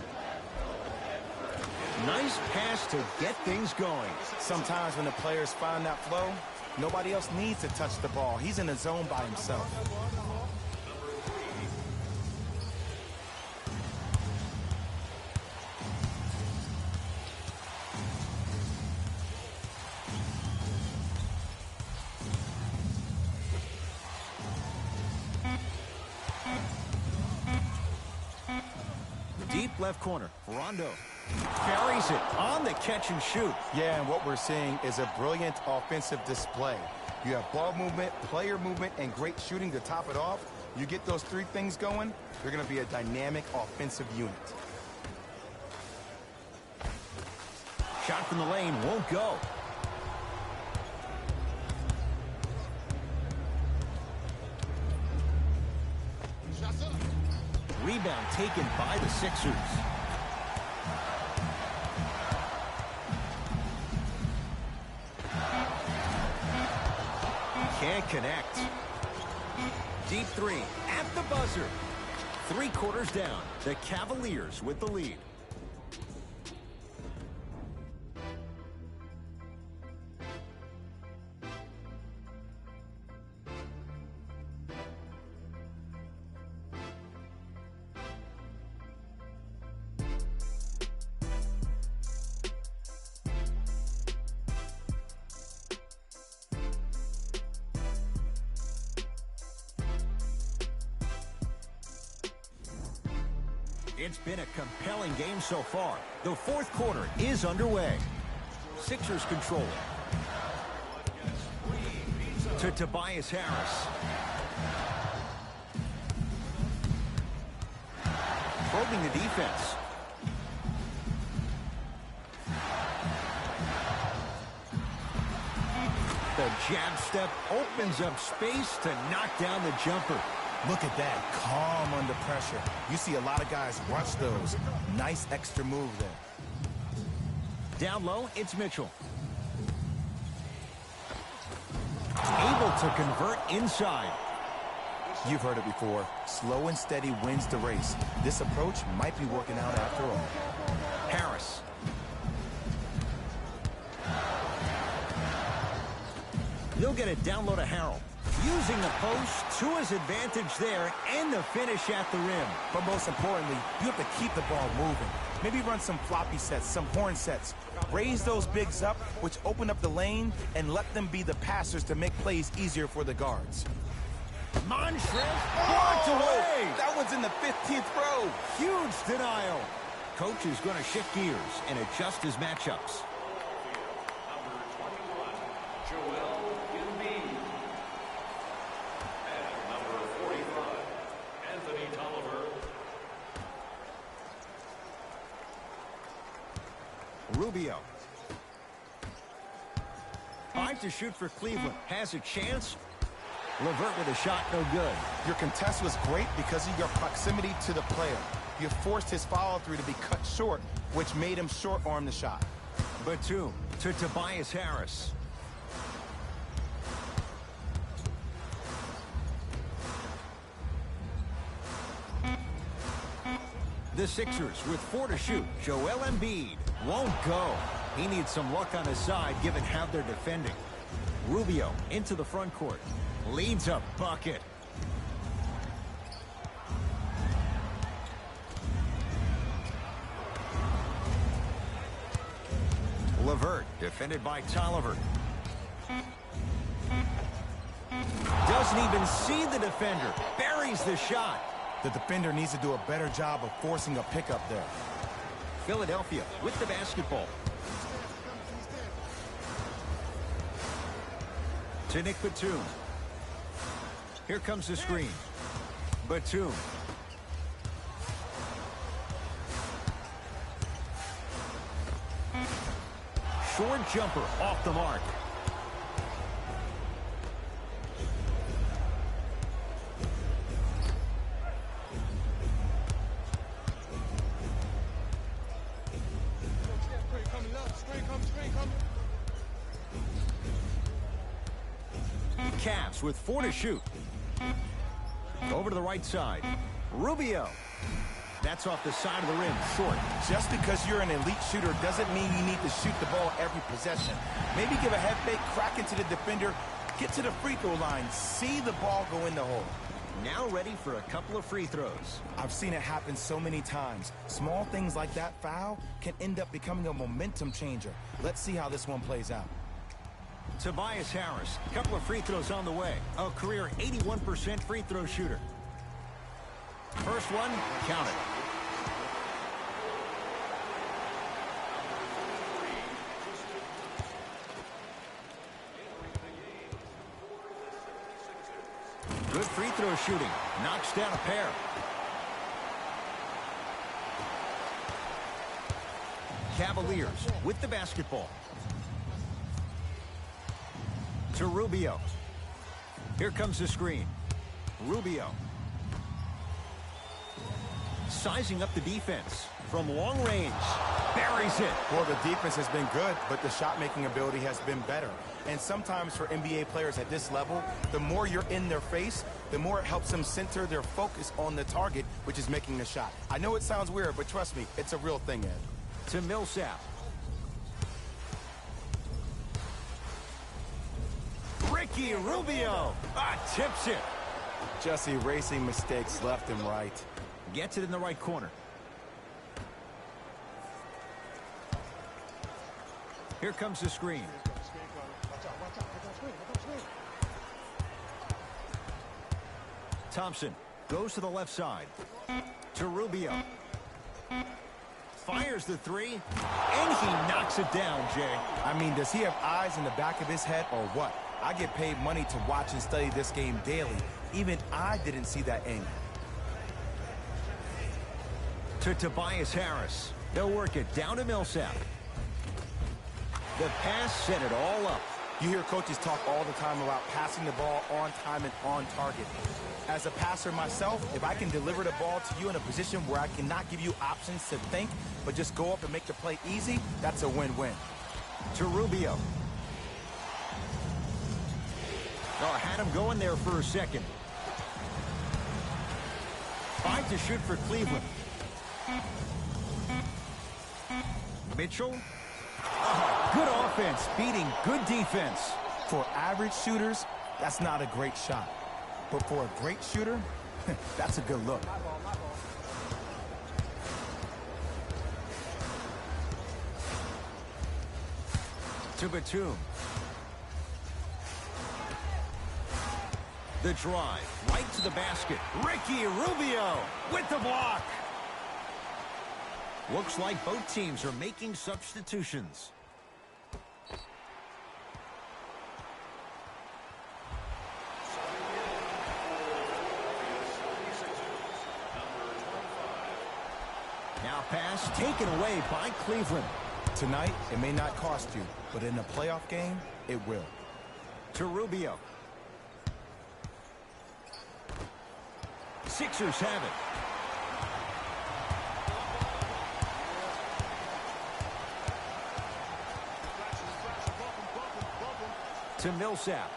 Nice pass to get things going. Sometimes when the players find that flow, nobody else needs to touch the ball. He's in the zone by himself. Deep left corner. Rondo. Carries it on the catch and shoot. Yeah, and what we're seeing is a brilliant offensive display. You have ball movement, player movement, and great shooting to top it off. You get those 3 things going, you're going to be a dynamic offensive unit. Shot from the lane won't go. Rebound taken by the Sixers. Can't connect. Deep 3 at the buzzer. 3 quarters down. The Cavaliers with the lead. It's been a compelling game so far. The 4th quarter is underway. Sixers control it. To Tobias Harris. probing the defense. The jab step opens up space to knock down the jumper. Look at that, calm under pressure. You see a lot of guys rush those. Nice extra move there. Down low, it's Mitchell. Able to convert inside. You've heard it before. Slow and steady wins the race. This approach might be working out after all. Harris. He'll get it down low to Harrell. Using the post to his advantage there and the finish at the rim. But most importantly, you have to keep the ball moving. Maybe run some floppy sets, some horn sets. Raise those bigs up, which open up the lane, and let them be the passers to make plays easier for the guards. Montrez blocked away. That one's in the 15th row. Huge denial. Coach is going to shift gears and adjust his matchups. Rubio. 5 to shoot for Cleveland. Has a chance. LeVert with a shot, no good. Your contest was great because of your proximity to the player. You forced his follow-through to be cut short, which made him short-arm the shot. Batum to Tobias Harris. The Sixers with 4 to shoot. Joel Embiid won't go. He needs some luck on his side given how they're defending. Rubio into the front court. Leads a bucket. LeVert defended by Tolliver. Doesn't even see the defender. Buries the shot. The defender needs to do a better job of forcing a pickup there. Philadelphia with the basketball. To Nick Batum. Here comes the screen. Batum. Short jumper off the mark. Cavs with 4 to shoot. Over to the right side. Rubio. That's off the side of the rim, short. Just because you're an elite shooter doesn't mean you need to shoot the ball every possession. Maybe give a head fake, crack into the defender, get to the free throw line, see the ball go in the hole. Now ready for a couple of free throws. I've seen it happen so many times. Small things like that foul can end up becoming a momentum changer. Let's see how this one plays out. Tobias Harris, a couple of free throws on the way. A career 81% free throw shooter. First one, count it. Good free throw shooting. Knocks down a pair. Cavaliers with the basketball. To Rubio. Here comes the screen. Rubio. Sizing up the defense from long range. Buries it. Well, the defense has been good, but the shot-making ability has been better. And sometimes for NBA players at this level, the more you're in their face, the more it helps them center their focus on the target, which is making the shot. I know it sounds weird, but trust me, it's a real thing, Ed. To Millsap. Ricky Rubio. Tips it. Just erasing mistakes left and right. Gets it in the right corner. Here comes the screen. Thompson goes to the left side. To Rubio. Fires the three, and he knocks it down, Jay. I mean, does he have eyes in the back of his head or what? I get paid money to watch and study this game daily. Even I didn't see that angle. To Tobias Harris. They'll work it down to Millsap. The pass set it all up. You hear coaches talk all the time about passing the ball on time and on target. As a passer myself, if I can deliver the ball to you in a position where I cannot give you options to think, but just go up and make the play easy, that's a win-win. To Rubio. Oh, had him going there for a second. 5 to shoot for Cleveland. Mitchell. Oh, good offense beating good defense. For average shooters, that's not a great shot. But for a great shooter, that's a good look. To Batum. The drive, right to the basket. Ricky Rubio with the block. Looks like both teams are making substitutions. Now pass taken away by Cleveland. Tonight, it may not cost you, but in a playoff game, it will. To Rubio. Sixers have it. To Millsap.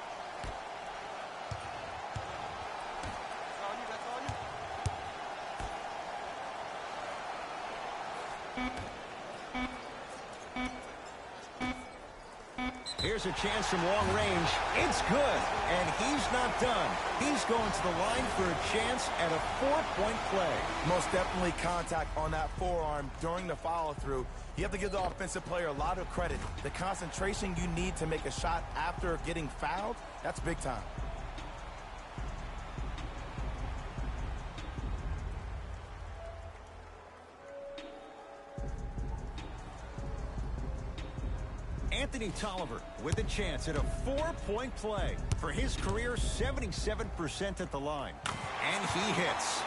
Here's a chance from long range. It's good, and he's not done. He's going to the line for a chance at a 4-point play. Most definitely contact on that forearm during the follow-through. You have to give the offensive player a lot of credit. The concentration you need to make a shot after getting fouled, that's big time. Anthony Tolliver with a chance at a 4-point play. For his career, 77% at the line. And he hits.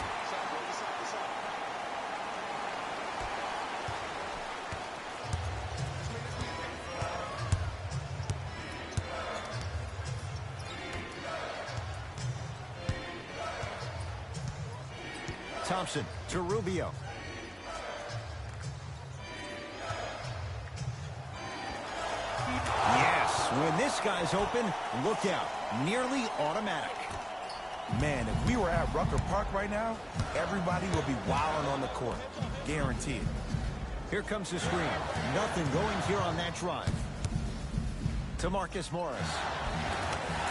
Thompson to Rubio. Yes, when this guy's open, look out. Nearly automatic. Man, if we were at Rucker Park right now, everybody would be wilding on the court. Guaranteed. Here comes the screen. Nothing going here on that drive. To Marcus Morris.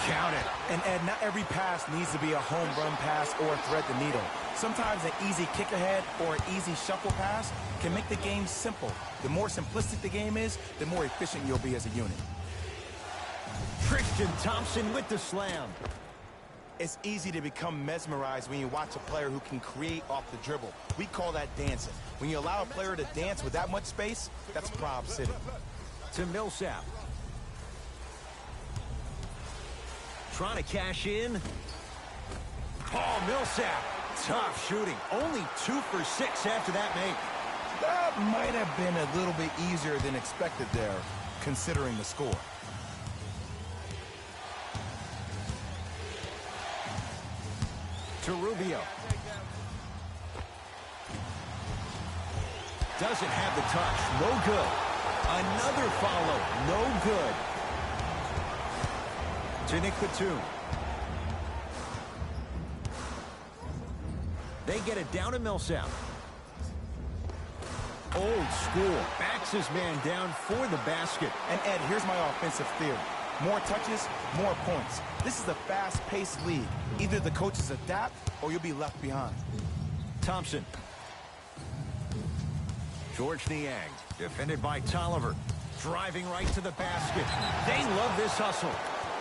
Count it. And Ed, not every pass needs to be a home run pass or thread the needle. Sometimes an easy kick ahead or an easy shuffle pass can make the game simple. The more simplistic the game is, the more efficient you'll be as a unit. Tristan Thompson with the slam. It's easy to become mesmerized when you watch a player who can create off the dribble. We call that dancing. When you allow a player to dance with that much space, that's Prob City. To Millsap. Trying to cash in. Paul Millsap. Tough shooting. Only 2 for 6 after that make. That might have been a little bit easier than expected there, considering the score. To Rubio. Doesn't have the touch. No good. Another follow. No good. To Nick Batum. They get it down to Millsap. Old school. Backs his man down for the basket. And Ed, here's my offensive theory. More touches, more points. This is a fast-paced league. Either the coaches adapt or you'll be left behind. Thompson. George Niang, defended by Tolliver. Driving right to the basket. They love this hustle.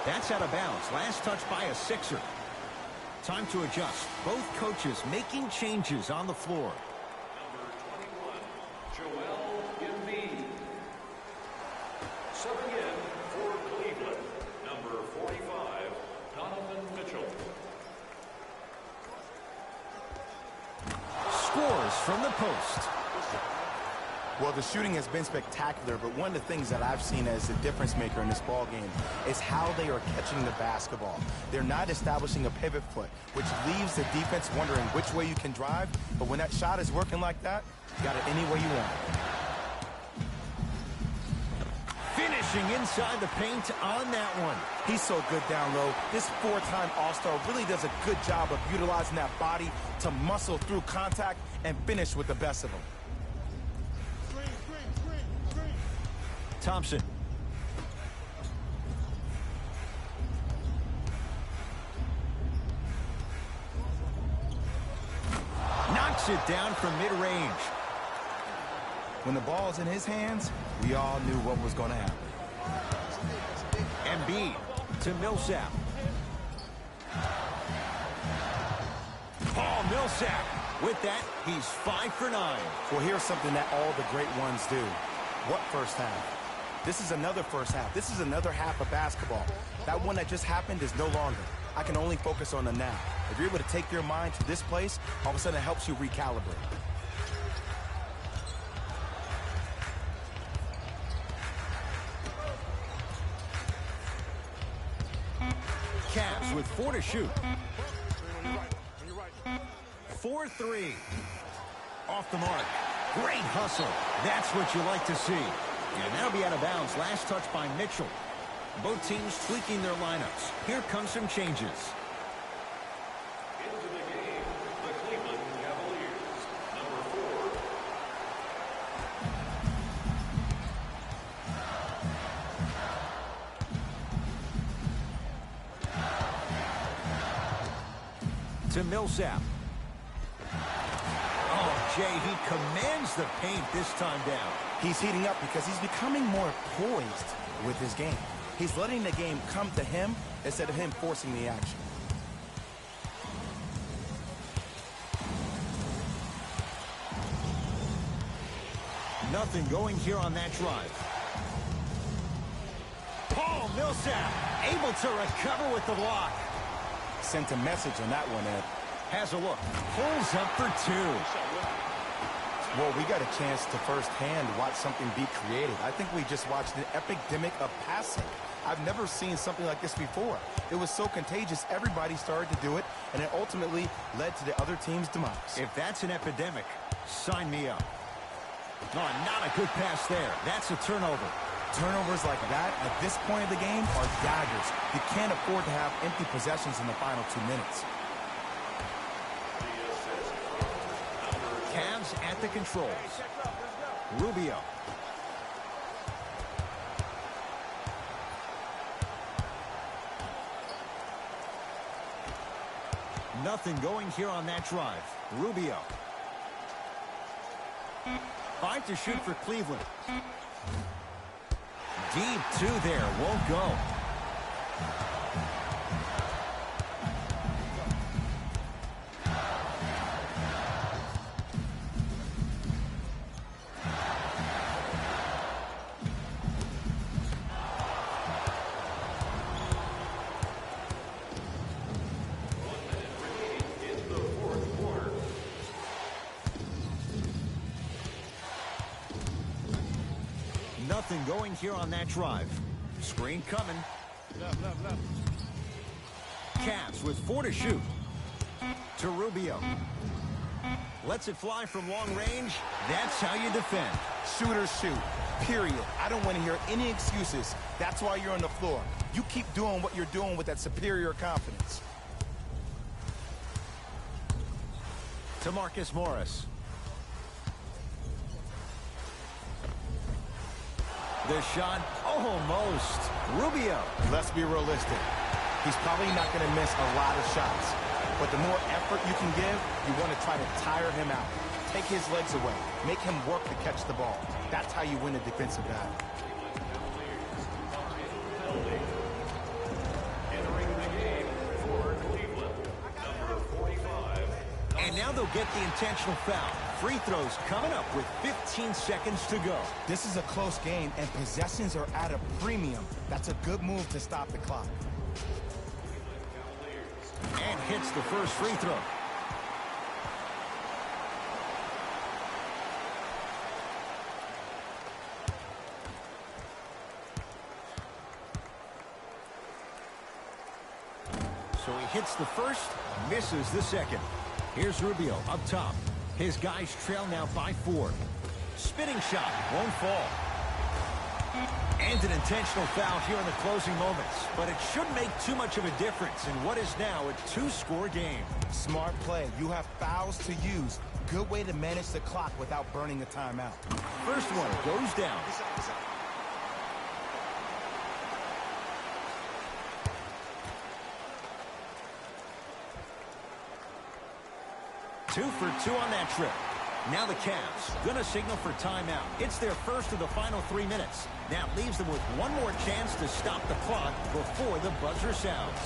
That's out of bounds. Last touch by a Sixer. Time to adjust. Both coaches making changes on the floor. Number 21, Joel Embiid. Subbing in for Cleveland, number 45, Donovan Mitchell. scores from the post. Well, the shooting has been spectacular, but one of the things that I've seen as the difference maker in this ball game is how they are catching the basketball. They're not establishing a pivot foot, which leaves the defense wondering which way you can drive, but when that shot is working like that, you got it any way you want. Finishing inside the paint on that one. He's so good down low. This four-time All-Star really does a good job of utilizing that body to muscle through contact and finish with the best of them. Thompson. Knocks it down from mid-range. When the ball's in his hands, we all knew what was going to happen. Embiid to Millsap. Paul Millsap. With that, he's 5 for 9. Well, here's something that all the great ones do. What first half? This is another first half. This is another half of basketball. That one that just happened is no longer. I can only focus on the now. If you're able to take your mind to this place, all of a sudden it helps you recalibrate. Cavs with 4 to shoot. 4-3. Off the mark. Great hustle. That's what you like to see. And that'll be out of bounds. Last touch by Mitchell. Both teams tweaking their lineups. Here come some changes. Into the game, the Cleveland Cavaliers. Number 4. To Millsap. Oh, Jay, he commands the paint this time down. He's heating up because he's becoming more poised with his game. He's letting the game come to him instead of him forcing the action. Nothing going here on that drive. Paul Millsap able to recover with the block. Sent a message on that one, Ed. Has a look. Pulls up for 2. Well, we got a chance to firsthand watch something be created. I think we just watched an epidemic of passing. I've never seen something like this before. It was so contagious, everybody started to do it, and it ultimately led to the other team's demise. If that's an epidemic, sign me up. Oh, not a good pass there. That's a turnover. Turnovers like that at this point of the game are daggers. You can't afford to have empty possessions in the final 2 minutes. Cavs at the controls. Rubio. Nothing going here on that drive. Rubio. 5 to shoot for Cleveland. Deep 2 there. Won't go. Nothing going here on that drive. Screen coming. Left. Cavs with 4 to shoot. To Rubio. Lets it fly from long range. That's how you defend. Shooters shoot, period. I don't want to hear any excuses. That's why you're on the floor. You keep doing what you're doing with that superior confidence. To Marcus Morris. The shot, almost. Rubio. Let's be realistic. He's probably not going to miss a lot of shots. But the more effort you can give, you want to try to tire him out. Take his legs away. Make him work to catch the ball. That's how you win a defensive battle. Entering the game for Cleveland, number 45. And now they'll get the intentional foul. Free throws coming up with 15 seconds to go. This is a close game, and possessions are at a premium. That's a good move to stop the clock. And hits the first free throw. hits the first, misses the second. Here's Rubio up top. His guys trail now by 4. Spinning shot, won't fall. And an intentional foul here in the closing moments. But it shouldn't make too much of a difference in what is now a 2-score game. Smart play. You have fouls to use. Good way to manage the clock without burning a timeout. First one goes down. 2 for 2 on that trip. Now the Cavs gonna signal for timeout. It's their first of the final 3 minutes. Now it leaves them with one more chance to stop the clock before the buzzer sounds.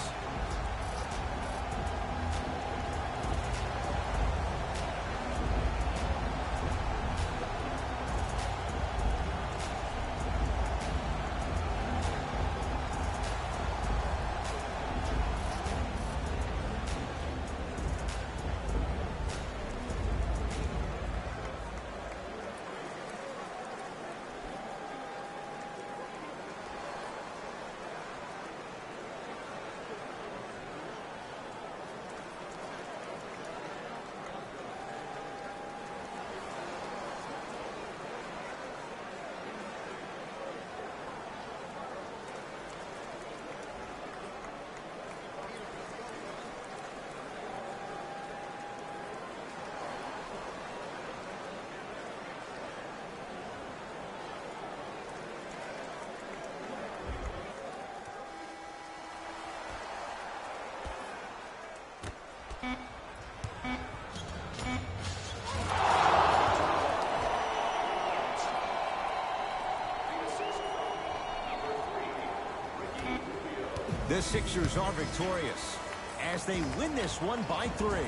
The Sixers are victorious as they win this one by 3.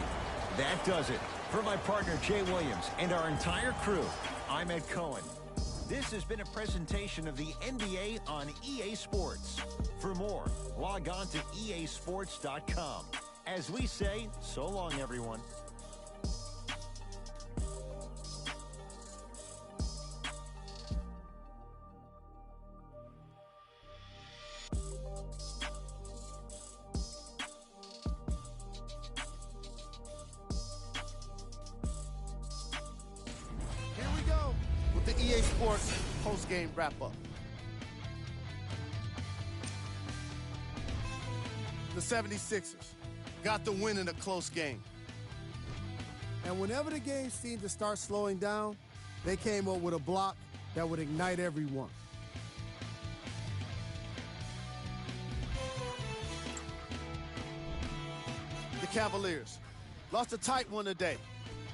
That does it. For my partner Jay Williams and our entire crew, I'm Ed Cohen. This has been a presentation of the NBA on EA Sports. For more, log on to easports.com. As we say, so long, everyone. EA Sports post-game wrap-up. The 76ers got the win in a close game. And whenever the game seemed to start slowing down, they came up with a block that would ignite everyone. The Cavaliers lost a tight one today,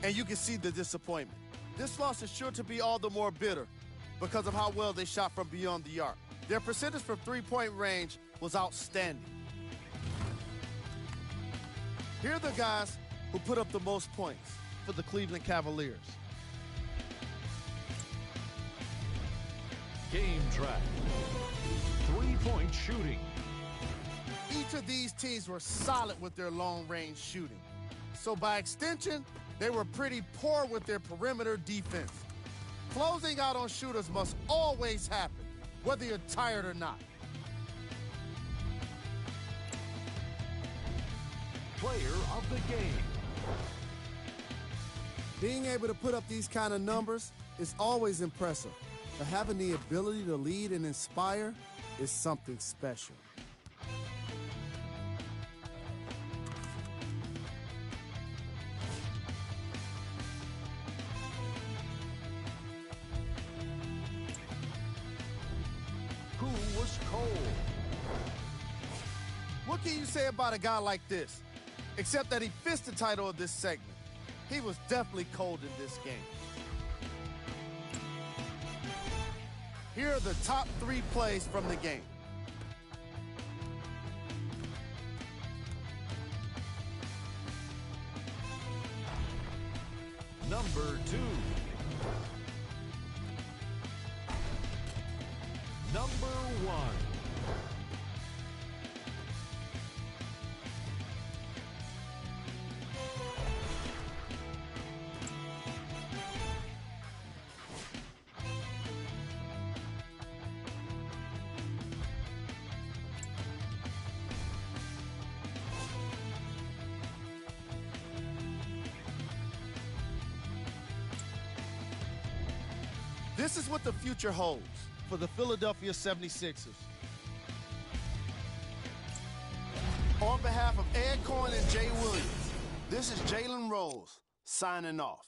and you can see the disappointment. This loss is sure to be all the more bitter because of how well they shot from beyond the arc. Their percentage from three-point range was outstanding. Here are the guys who put up the most points for the Cleveland Cavaliers. Game track. 3-point shooting. Each of these teams were solid with their long-range shooting. So by extension, they were pretty poor with their perimeter defense. Closing out on shooters must always happen, whether you're tired or not. Player of the game. Being able to put up these kind of numbers is always impressive, but having the ability to lead and inspire is something special. Who was cold? What can you say about a guy like this? Except that he fits the title of this segment. He was definitely cold in this game. Here are the top 3 plays from the game. Number 2. Number 1. This is what the future holds for the Philadelphia 76ers. On behalf of Ed Coyne and Jay Williams, this is Jalen Rose signing off.